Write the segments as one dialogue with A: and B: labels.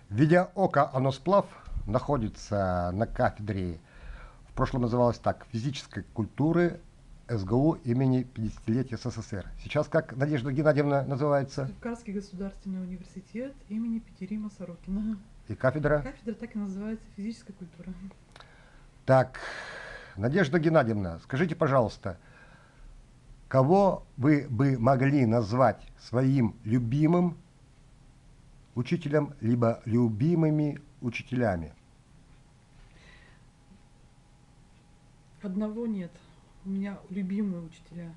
A: Видеоока «Аносплав» находится на кафедре, в прошлом называлась так, физической культуры СГУ имени 50-летия СССР. Сейчас как, Надежда Геннадьевна, называется?
B: Кавказский государственный университет имени Петерима Сорокина.
A: И кафедра?
B: Кафедра так и называется, физическая культура.
A: Так, Надежда Геннадьевна, скажите, пожалуйста, кого вы бы могли назвать своим любимым учителем, либо любимыми учителями?
B: Одного нет. У меня любимые учителя.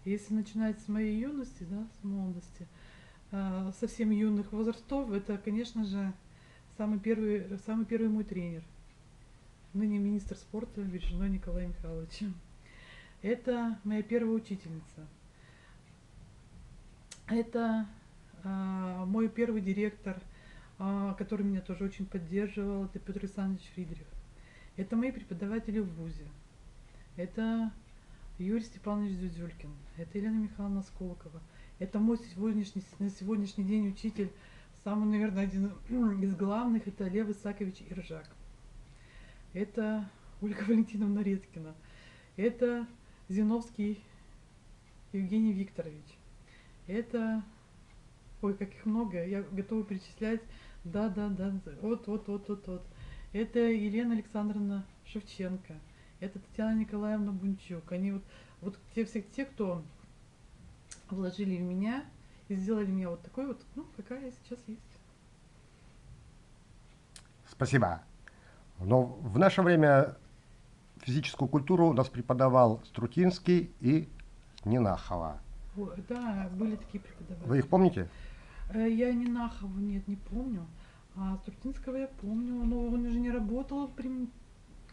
B: Если начинать с моей юности, да, с молодости, совсем юных возрастов, это, конечно же, самый первый мой тренер. Ныне министр спорта Бережной Николай Михайлович. Это моя первая учительница. Это мой первый директор, который меня тоже очень поддерживал, это Петр Александрович Фридрих. Это мои преподаватели в ВУЗе. Это Юрий Степанович Зюзюлькин. Это Елена Михайловна Сколокова. Это мой на сегодняшний день учитель, самый, наверное, один из главных, это Лев Исакович Иржак. Это Ольга Валентиновна Редкина. Это Зиновский Евгений Викторович. Это, ой, как их много, я готова перечислять. Да, вот. Это Елена Александровна Шевченко. Это Татьяна Николаевна Бунчук. Они вот те, кто вложили в меня и сделали меня вот такой вот, ну, какая я сейчас есть.
A: Спасибо. Но в наше время физическую культуру у нас преподавал Струтинский и Нинахова.
B: Да, были такие преподаватели.
A: Вы их помните?
B: Я Нинахову нет, не помню. А Струтинского я помню, но он уже не работал,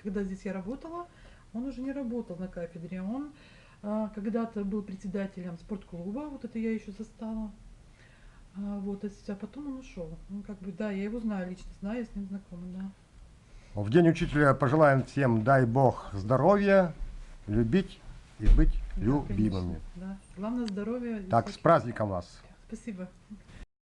B: когда здесь я работала, он уже не работал на кафедре. Он когда-то был председателем спортклуба, вот это я еще застала. А потом он ушел. Ну, как бы, да, я его знаю, лично знаю, я с ним знакома, да.
A: В День учителя пожелаем всем, дай Бог, здоровья, любить и быть
B: Да,
A: любимыми.
B: конечно, да. Главное здоровье.
A: Так, с праздником вас!
B: Спасибо.